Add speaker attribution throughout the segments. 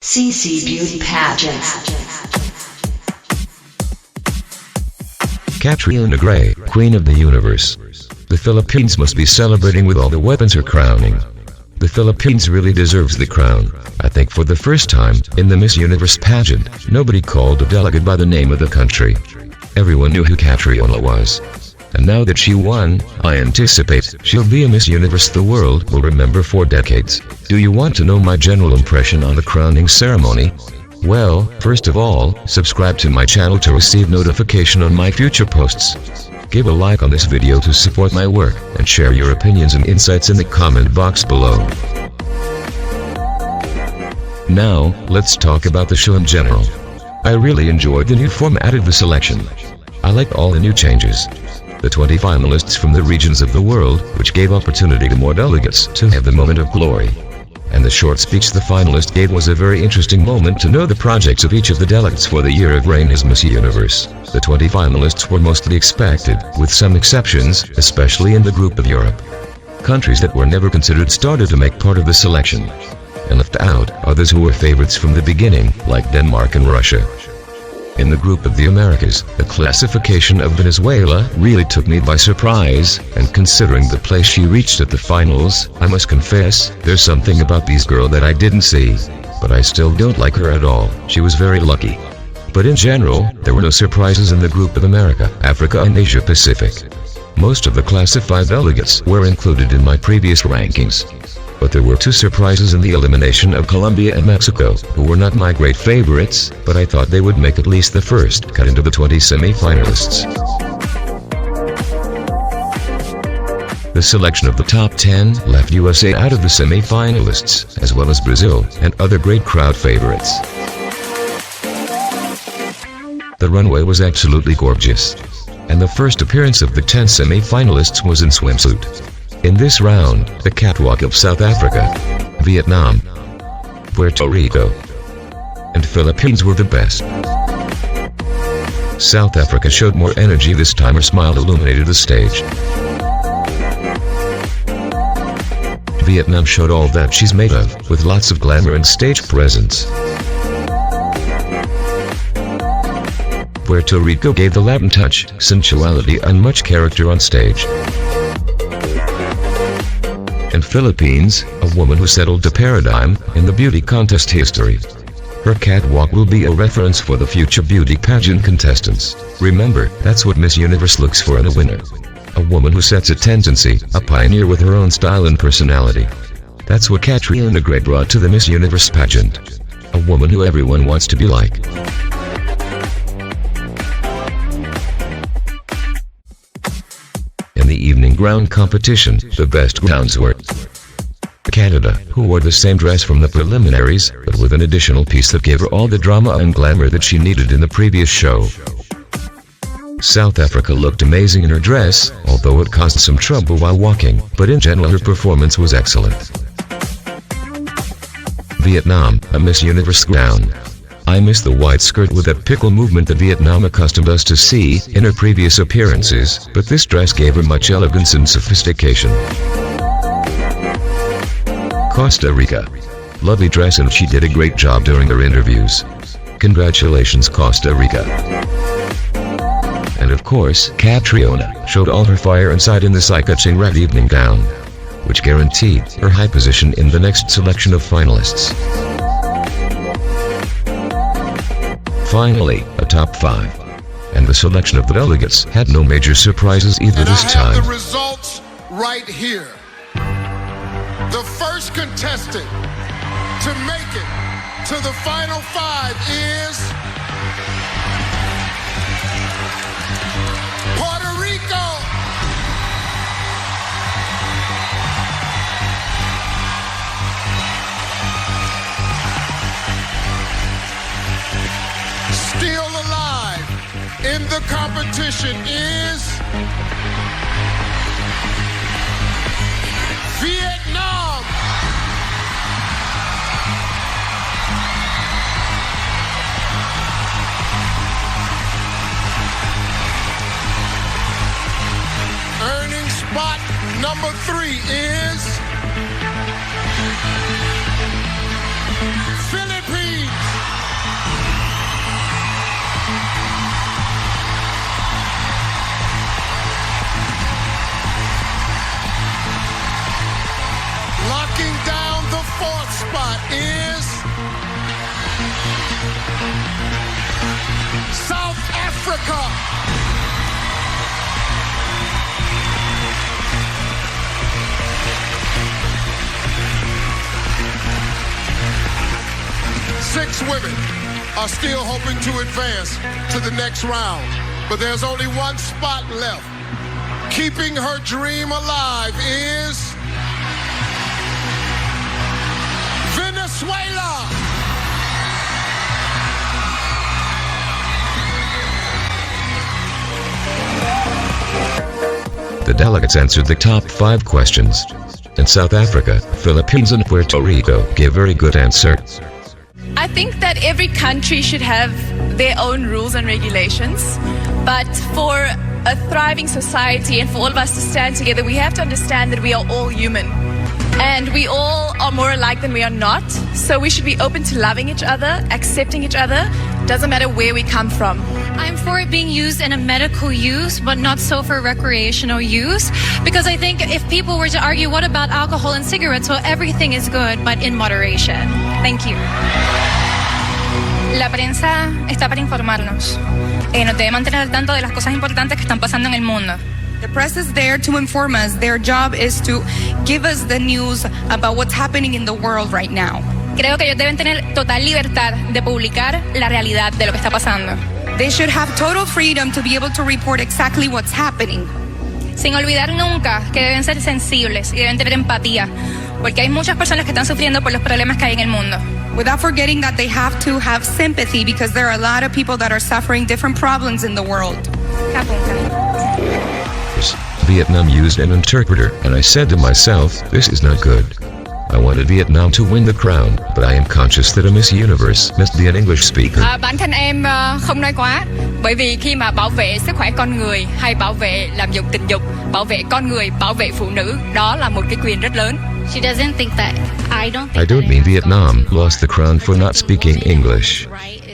Speaker 1: CC Beauty Pageants.
Speaker 2: Catrionagray, Queen of the Universe. The Philippines must be celebrating with all the weapons her crowning. The Philippines really deserves the crown. I think for the first time, in the Miss Universe pageant, nobody called a delegate by the name of the country. Everyone knew who Catriona was. And now that she won, I anticipate she'll be a Miss Universe the world will remember for decades. Do you want to know my general impression on the crowning ceremony? Well, first of all, subscribe to my channel to receive notification on my future posts. Give a like on this video to support my work, and share your opinions and insights in the comment box below. Now, let's talk about the show in general. I really enjoyed the new format of the selection. I liked all the new changes. The 20 finalists from the regions of the world, which gave opportunity to more delegates to have the moment of glory. And the short speech the finalist gave was a very interesting moment to know the projects of each of the delegates for the year of reign as Miss Universe. The 20 finalists were mostly expected, with some exceptions, especially in the group of Europe. Countries that were never considered started to make part of the selection. And left out others who were favorites from the beginning, like Denmark and Russia. In the group of the Americas, the classification of Venezuela really took me by surprise, and considering the place she reached at the finals, I must confess, there's something about this girl that I didn't see. But I still don't like her at all. She was very lucky. But in general, there were no surprises in the group of America, Africa and Asia Pacific. Most of the classified delegates were included in my previous rankings. But there were two surprises in the elimination of Colombia and Mexico, who were not my great favorites, but I thought they would make at least the first cut into the 20 semi-finalists. The selection of the top 10 left USA out of the semi-finalists, as well as Brazil and other great crowd favorites. The runway was absolutely gorgeous. And the first appearance of the 10 semi-finalists was in swimsuit. In this round, the catwalk of South Africa, Vietnam, Puerto Rico, and Philippines were the best. South Africa showed more energy this time. Her smile illuminated the stage. Vietnam showed all that she's made of, with lots of glamour and stage presence. Puerto Rico gave the Latin touch, sensuality and much character on stage. And Philippines, a woman who settled the paradigm in the beauty contest history. Her catwalk will be a reference for the future beauty pageant contestants. Remember, that's what Miss Universe looks for in a winner. A woman who sets a tendency, a pioneer with her own style and personality. That's what Catrionagray brought to the Miss Universe pageant. A woman who everyone wants to be like. In the evening ground competition, the best gowns were Canada, who wore the same dress from the preliminaries, but with an additional piece that gave her all the drama and glamour that she needed in the previous show. South Africa looked amazing in her dress, although it caused some trouble while walking, but in general her performance was excellent. Vietnam, a Miss Universe gown. I miss the white skirt with that pickle movement that Vietnam accustomed us to see in her previous appearances, but this dress gave her much elegance and sophistication. Costa Rica. Lovely dress, and she did a great job during her interviews. Congratulations, Costa Rica. And of course, Catriona showed all her fire inside in this eye-catching red evening gown, which guaranteed her high position in the next selection of finalists. Finally, a top 5. And the selection of the delegates had no major surprises either this time.
Speaker 3: I have the results right here. The first contestant to make it to the final 5 is Puerto Rico. Still alive in the competition is Vietnam. Earning spot number 3 is Philippines. Africa. Six women are still hoping to advance to the next round, but there's only one spot left. Keeping her dream alive is Venezuela.
Speaker 2: The delegates answered the top 5 questions. In South Africa, Philippines, and Puerto Rico gave very good answers.
Speaker 4: I think that every country should have their own rules and regulations, but for a thriving society and for all of us to stand together, we have to understand that we are all human. And we all are more alike than we are not. So we should be open to loving each other, accepting each other. Doesn't matter where we come from.
Speaker 5: I'm for it being used in a medical use, but not so for recreational use. Because I think if people were to argue, what about alcohol and cigarettes? Well, everything is good, but in moderation. Thank you.
Speaker 6: La prensa está para informarnos. Nos debe mantener al tanto de las cosas importantes que están pasando en el mundo.
Speaker 7: The press is there to inform us. Their job is to give us the news about what's happening in the world right now.
Speaker 6: Creo que ellos deben tener total libertad de publicar la realidad de lo que está pasando.
Speaker 7: They should have total freedom to be able to report exactly what's happening.
Speaker 6: Sin olvidar nunca que deben ser sensibles y deben tener empatía, porque hay muchas personas que están sufriendo por los problemas que hay en el mundo.
Speaker 7: Without forgetting that they have to have sympathy because there are a lot of people that are suffering different problems in the world.
Speaker 2: Vietnam used an interpreter, and I said to myself, this is not good. I wanted Vietnam to win the crown, but I am conscious that a Miss Universe must be an English speaker.
Speaker 6: Bản thân em không nói quá, bởi vì khi mà bảo vệ sức khỏe con người hay bảo vệ làm dụng tình dục, bảo vệ con người, bảo vệ phụ nữ, đó là một cái quyền rất lớn.
Speaker 5: She doesn't think that. I
Speaker 2: don't mean Vietnam lost the crown for not speaking English.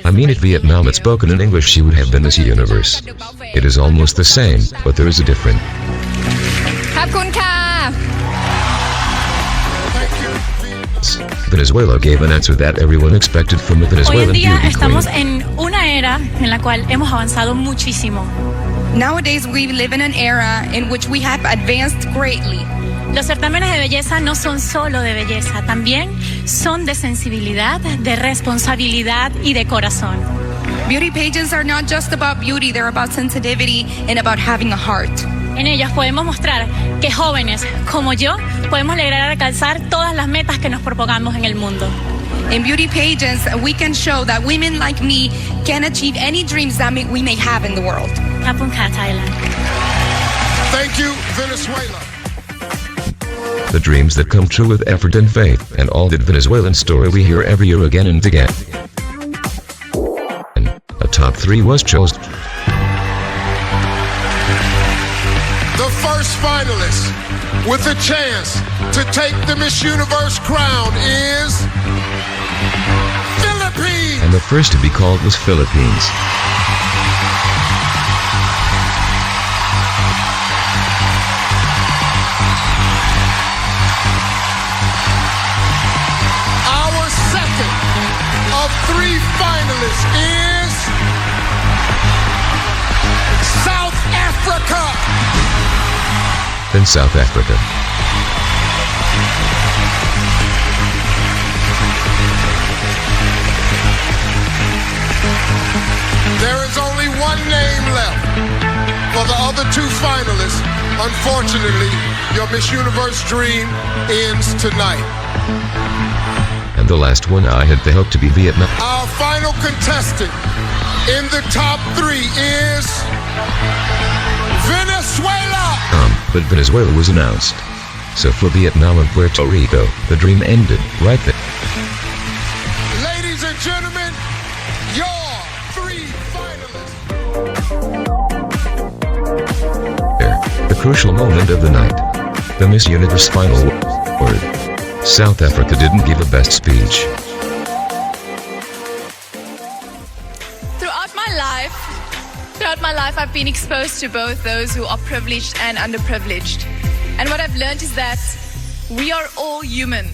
Speaker 2: I mean if Vietnam had spoken in English, she would have been Miss Universe. It is almost the same, but there is a difference.
Speaker 6: ขอบคุณค่ะ
Speaker 2: Venezuela gave an answer that everyone expected from a
Speaker 5: Hoy en
Speaker 2: Venezuelan
Speaker 5: día
Speaker 2: beauty
Speaker 5: estamos
Speaker 2: queen.
Speaker 5: en una era en la cual hemos avanzado muchísimo.
Speaker 7: Nowadays, we live in an era in which we have advanced greatly.
Speaker 5: Los certámenes de belleza no son solo de belleza, también son de sensibilidad, de responsabilidad y de corazón.
Speaker 7: Beauty pageants are not just about beauty, they're about sensitivity and about having a heart.
Speaker 5: En ellas podemos mostrar que jóvenes como yo podemos lograr alcanzar todas las metas que nos propongamos en el mundo.
Speaker 7: In beauty pageants, we can show that women like me can achieve any dreams that we may have in the world.
Speaker 5: Kapunka, Thailand.
Speaker 3: Thank you, Venezuela.
Speaker 2: The dreams that come true with effort and faith, and all that Venezuelan story we hear every year again and again. And a top 3 was chosen.
Speaker 3: The first finalist with a chance to take the Miss Universe crown is Philippines.
Speaker 2: And the first to be called was Philippines.
Speaker 3: Our second of 3 finalists is South Africa.
Speaker 2: Then South Africa.
Speaker 3: There is only one name left for the other 2 finalists. Unfortunately, your Miss Universe dream ends tonight.
Speaker 2: And the last one I had the hope to be Vietnam.
Speaker 3: Our final contestant in the top 3 is Venezuela.
Speaker 2: But Venezuela was announced. So for Vietnam and Puerto Rico, the dream ended right there.
Speaker 3: Ladies and gentlemen, your 3 finalists.
Speaker 2: The crucial moment of the night. The Miss Universe final word. South Africa didn't give a best speech.
Speaker 4: Throughout my life, I've been exposed to both those who are privileged and underprivileged. And what I've learned is that we are all human.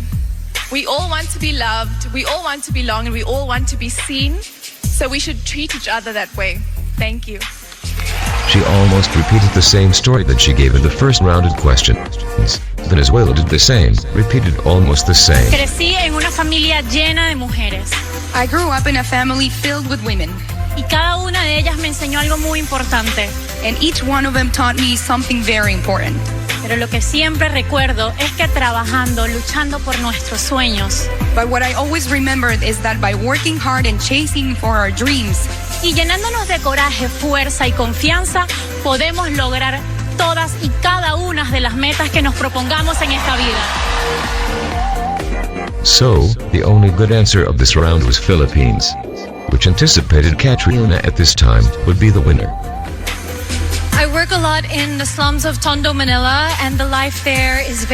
Speaker 4: We all want to be loved, we all want to belong, and we all want to be seen. So we should treat each other that way. Thank you.
Speaker 2: She almost repeated the same story that she gave in the first rounded questions. Venezuela did the same, repeated almost the same.
Speaker 5: Crecí en una familia llena de mujeres
Speaker 7: I grew up in a family filled with women,
Speaker 5: y cada una de ellas me enseñó algo muy importante.
Speaker 7: and each one of them taught me something very important.
Speaker 5: Pero lo que siempre recuerdo es que trabajando, luchando por nuestros sueños
Speaker 7: But what I always remembered is that by working hard and chasing for our dreams,
Speaker 5: y llenándonos de coraje, fuerza y confianza, podemos lograr todas y cada una de las metas que nos propongamos en esta vida.
Speaker 2: So, the only good answer of this round was Philippines, which anticipated Catriona at this time would be the winner.
Speaker 5: I work a lot in the slums of Tondo, Manila, and the life there is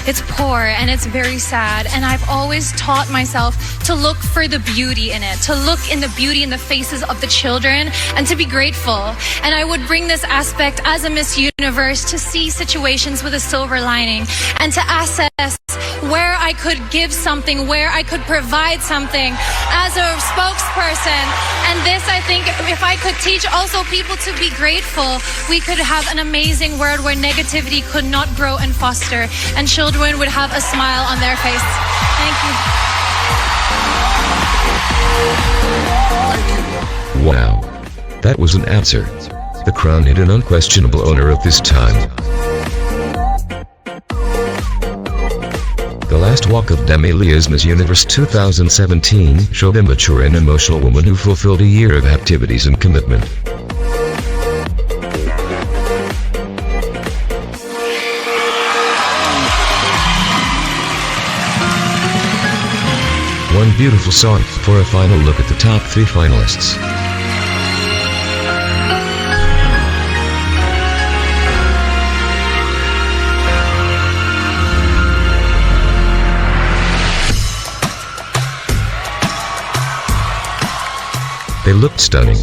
Speaker 5: it's poor and it's very sad. And I've always taught myself to look for the beauty in it, to look in the beauty in the faces of the children and to be grateful. And I would bring this aspect as a Miss Universe to see situations with a silver lining and to assess where I could give something, where I could provide something as a spokesperson. And this, I think, if I could teach also people to be grateful, we could have an amazing world where negativity could not grow and foster, and children would have a smile on their face. Thank you.
Speaker 2: Wow. That was an answer. The crown had an unquestionable owner at this time. The last walk of Demilia's Miss Universe 2017 showed a mature and emotional woman who fulfilled a year of activities and commitment. One beautiful song for a final look at the top 3 finalists. They looked stunning.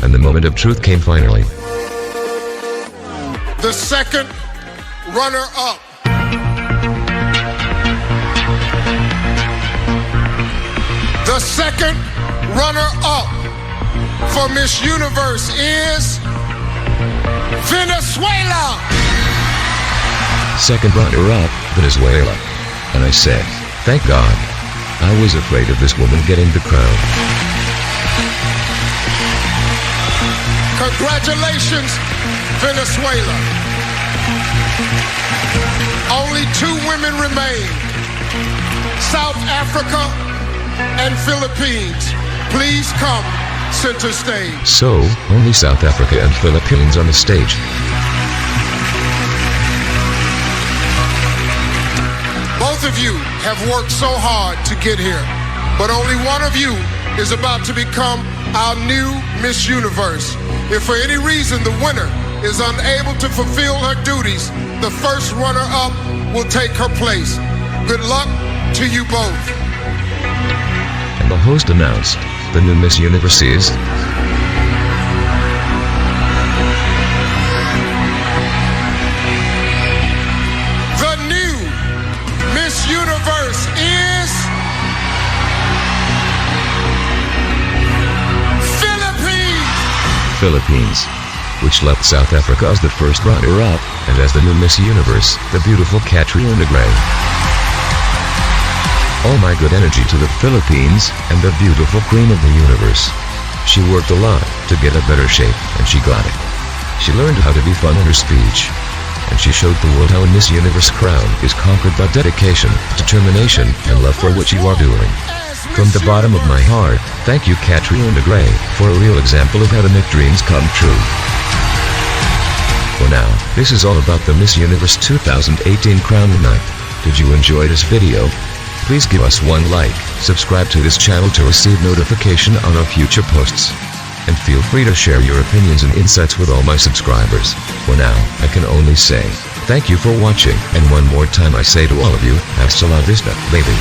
Speaker 2: And the moment of truth came finally.
Speaker 3: The second runner-up. The second runner-up for Miss Universe is Venezuela.
Speaker 2: Second runner-up, Venezuela. And I said, thank God. I was afraid of this woman getting the crown.
Speaker 3: Congratulations, Venezuela. Only 2 women remain. South Africa and Philippines. Please come center stage.
Speaker 2: So, only South Africa and Philippines on the stage.
Speaker 3: Both of you have worked so hard to get here, but only one of you is about to become our new Miss Universe. If for any reason the winner is unable to fulfill her duties, the first runner-up will take her place. Good luck to you both.
Speaker 2: And the host announced, the new Miss Universe is...
Speaker 3: The new Miss Universe is...
Speaker 2: Philippines, which left South Africa as the first runner-up, and as the new Miss Universe, the beautiful Catrionagray. All my good energy to the Philippines, and the beautiful queen of the universe. She worked a lot to get a better shape, and she got it. She learned how to be fun in her speech, and she showed the world how a Miss Universe crown is conquered by dedication, determination, and love for what you are doing. From the bottom of my heart, thank you Catrionagray, for a real example of how to make dreams come true. For now, this is all about the Miss Universe 2018 crown night. Did you enjoy this video? Please give us one like, subscribe to this channel to receive notification on our future posts. And feel free to share your opinions and insights with all my subscribers. For now, I can only say, thank you for watching, and one more time I say to all of you, hasta la vista, baby.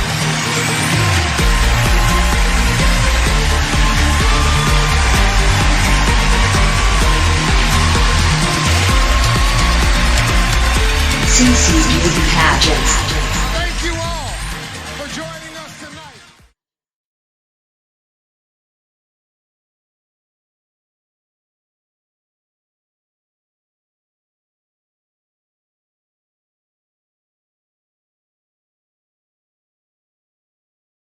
Speaker 1: CC Beauty Pageants.